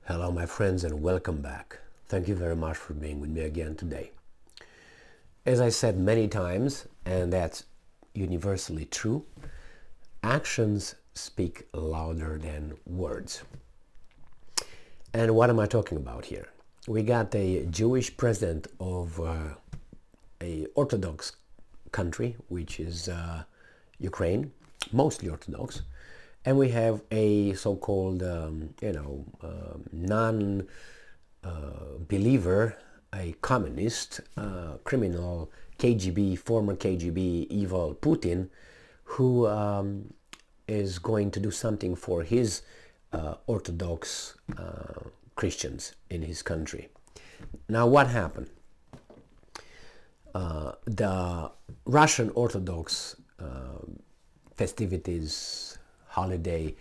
Hello my friends and welcome back. Thank you very much for being with me again today. As I said many times, and that's universally true, actions speak louder than words. And what am I talking about here? We got a Jewish president of a Orthodox country, which is Ukraine, mostly Orthodox. And we have a so-called, non-believer, a communist, criminal, former KGB, evil Putin, who is going to do something for his Orthodox Christians in his country. Now, what happened? The Russian Orthodox festivities, holiday,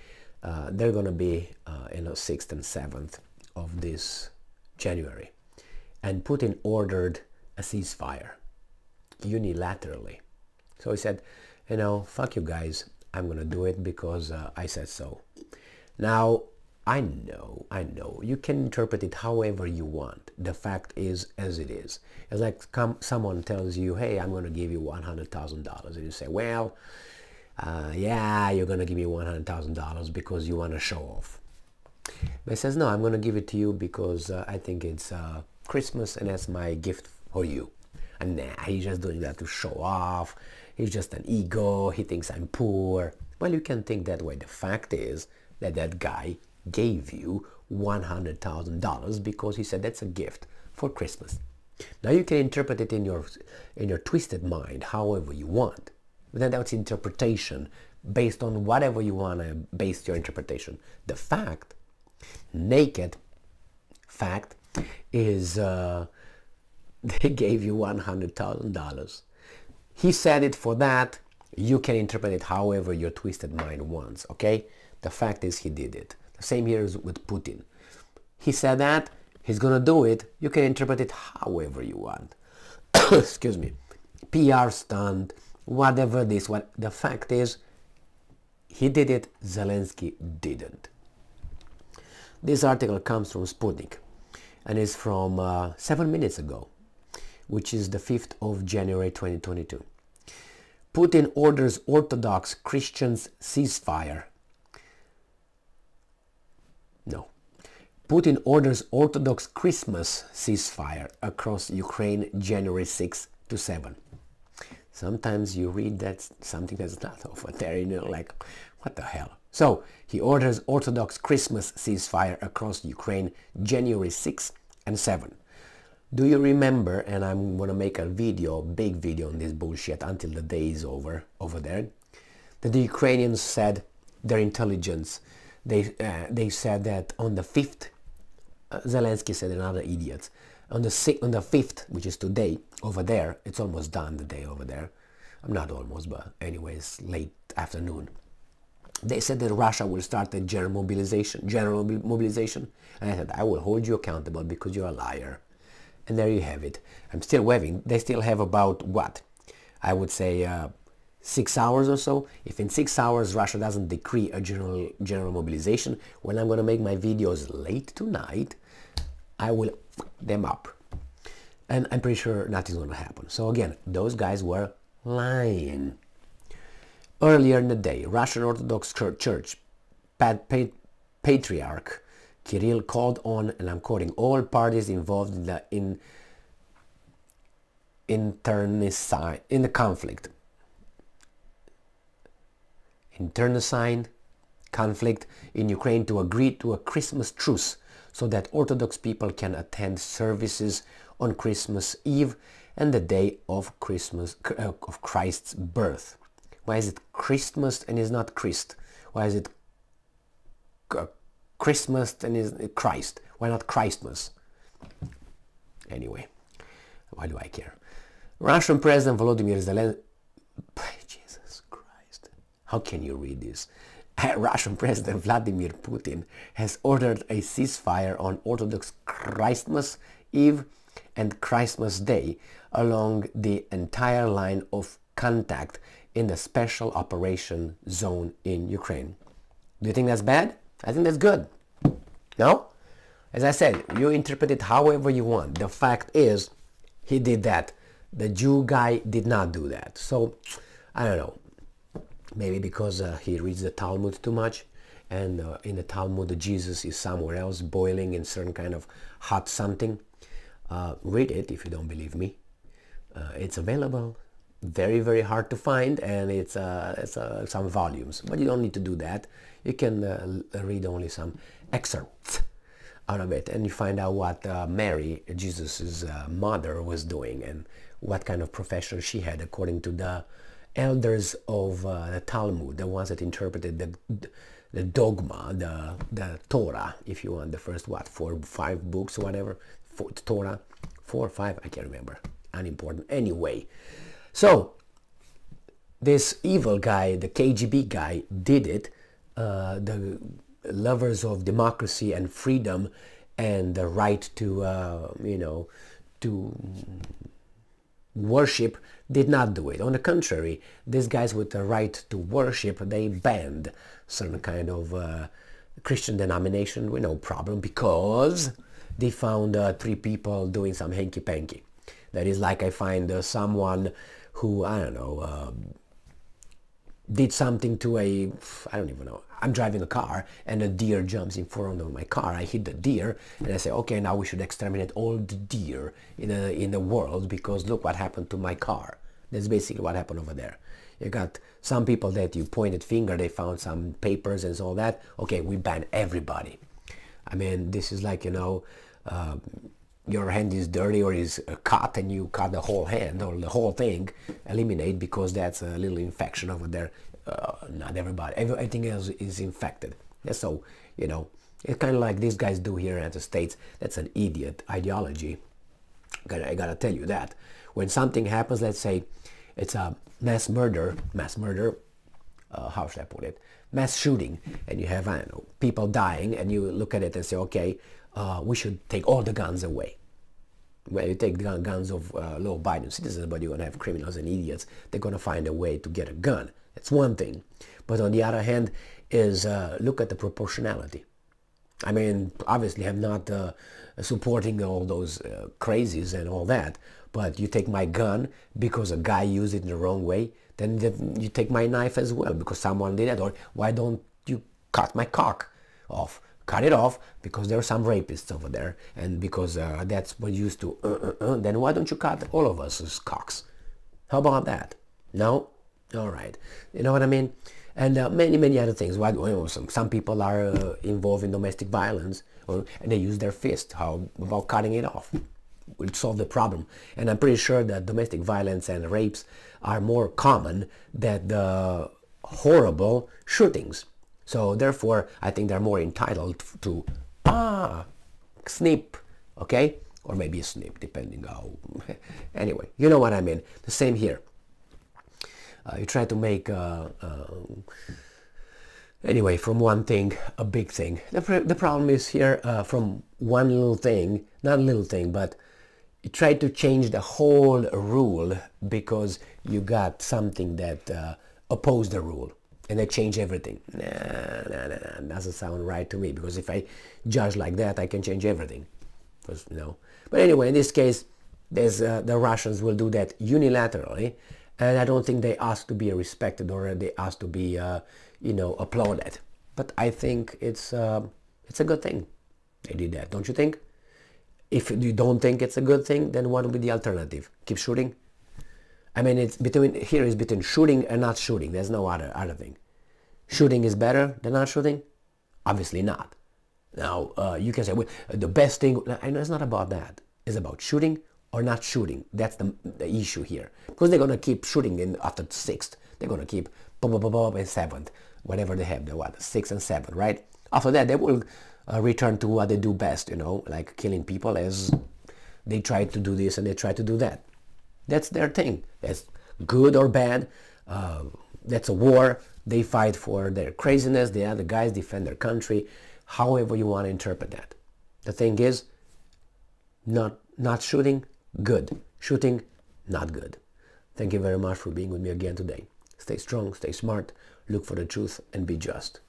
they're going to be in the 6th and 7th of this January, and Putin ordered a ceasefire unilaterally. So he said, fuck you guys, I'm going to do it because I said so. Now I know you can interpret it however you want. The fact is as it is. It's like someone tells you, hey, I'm going to give you $100,000, and you say, well, yeah, you're going to give me $100,000 because you want to show off. But he says, no, I'm going to give it to you because I think it's Christmas and that's my gift for you. And nah, he's just doing that to show off. He's just an ego. He thinks I'm poor. Well, you can think that way. The fact is that that guy gave you $100,000 because he said that's a gift for Christmas. Now you can interpret it in your twisted mind however you want. But then that's interpretation based on whatever you want to base your interpretation. The fact, naked fact, is they gave you $100,000. He said it for that. You can interpret it however your twisted mind wants, okay? The fact is he did it. The same here is with Putin. He said that, he's going to do it. You can interpret it however you want. Excuse me. PR stunt. Whatever this, the fact is, he did it, Zelensky didn't. This article comes from Sputnik and is from 7 minutes ago, which is the 5th of January 2022. Putin orders Orthodox Christians ceasefire. No. Putin orders Orthodox Christmas ceasefire across Ukraine January 6 to 7. Sometimes you read that something that's not over there, and you're like, what the hell? So, he orders Orthodox Christmas ceasefire across Ukraine January 6 and 7. Do you remember, and I'm going to make a video, big video on this bullshit until the day is over there, that the Ukrainians said, their intelligence, they said that on the 5th, Zelensky said, and other idiots, on the 5th, which is today, over there, it's almost done, the day over there. I'm not almost, but anyways, late afternoon. They said that Russia will start a general mobilization. And I said, I will hold you accountable because you're a liar. And there you have it. I'm still waving. They still have about, what? I would say 6 hours or so. If in 6 hours Russia doesn't decree a general mobilization, when I'm going to make my videos late tonight, I will fuck them up. And I'm pretty sure nothing's going to happen. So again, those guys were lying. Earlier in the day, Russian Orthodox Church Patriarch Kirill called on, and I'm quoting, all parties involved in the internecine conflict in Ukraine to agree to a Christmas truce so that Orthodox people can attend services on Christmas Eve and the day of Christ's birth. Why is it Christmas and is not Christ? Why is it Christmas and is Christ? Why not Christmas? Anyway, why do I care? Russian President Volodymyr Zelensky. Jesus Christ. How can you read this? Russian President Vladimir Putin has ordered a ceasefire on Orthodox Christmas Eve and Christmas Day along the entire line of contact in the special operation zone in Ukraine. Do you think that's bad? I think that's good. No? as I said, you interpret it however you want. The fact is, he did that. The Jew guy did not do that. So, I don't know. Maybe because he reads the Talmud too much, and in the Talmud Jesus is somewhere else, boiling in certain kind of hot something. Read it if you don't believe me. It's available. Very, very hard to find, and it's some volumes. But you don't need to do that. You can read only some excerpts out of it, and you find out what Mary, Jesus' mother, was doing, and what kind of profession she had according to the elders of the Talmud, the ones that interpreted the dogma, the Torah, if you want, the first, what, 4 or 5 books, whatever, Torah, 4 or 5, I can't remember, unimportant. Anyway, so this evil guy, the KGB guy, did it. The lovers of democracy and freedom and the right to, you know, to worship did not do it. On the contrary, these guys with the right to worship, they banned certain kind of Christian denomination with no problem, because they found 3 people doing some hanky-panky. That is like I find someone who, I don't know, did something to a, I don't even know, I'm driving a car and a deer jumps in front of my car. I hit the deer and I say, okay, now we should exterminate all the deer in the world because look what happened to my car. That's basically what happened over there. You got some people that you pointed finger, they found some papers and all that. Okay, we ban everybody. I mean, this is like, you know, your hand is dirty or is cut and you cut the whole hand or the whole thing, eliminate because that's a little infection over there. Not everybody, everything else is infected. So, you know, it's kind of like these guys do here in the States. That's an idiot ideology. I gotta tell you that. When something happens, let's say it's a mass murder, how should I put it? Mass shooting, and you have, I don't know, people dying, and you look at it and say, okay, we should take all the guns away. Well, you take the guns of law-abiding citizens, but you're going to have criminals and idiots. They're going to find a way to get a gun. That's one thing. But on the other hand is look at the proportionality. I mean, obviously I'm not supporting all those crazies and all that, but you take my gun because a guy used it in the wrong way, then you take my knife as well because someone did that. Or why don't you cut my cock off? Cut it off because there are some rapists over there, and because that's what used to then why don't you cut all of us as cocks? How about that? No? All right. You know what I mean? And many other things. Some people are involved in domestic violence, and they use their fist. How about cutting it off? Will solve the problem. And I'm pretty sure that domestic violence and rapes are more common than the horrible shootings. So therefore, I think they're more entitled to snip, okay? Or maybe a snip, depending how. Anyway, you know what I mean. The same here. You try to make, anyway, from one thing, a big thing. The problem is here, from one little thing, not a little thing, but you try to change the whole rule because you got something that opposed the rule. And they change everything. Nah, doesn't sound right to me, because if I judge like that, I can change everything. Because, you know. But anyway, in this case, there's the Russians will do that unilaterally, and I don't think they ask to be respected or they ask to be, you know, applauded. But I think it's a good thing they did that, don't you think? If you don't think it's a good thing, then what would be the alternative? Keep shooting? I mean, it's between shooting and not shooting. There's no other thing. Shooting is better than not shooting? Obviously not. Now, you can say, well, the best thing, I know it's not about that. It's about shooting or not shooting. That's the issue here. Because they're going to keep shooting after 6th. They're going to keep and 7th, whatever they have, 6th and 7th, right? After that, they will return to what they do best, you know, like killing people, as they try to do this and they try to do that. That's their thing. That's good or bad. That's a war. They fight for their craziness. The other guys defend their country. However you want to interpret that. The thing is, not shooting, good. Shooting, not good. Thank you very much for being with me again today. Stay strong, stay smart, look for the truth, and be just.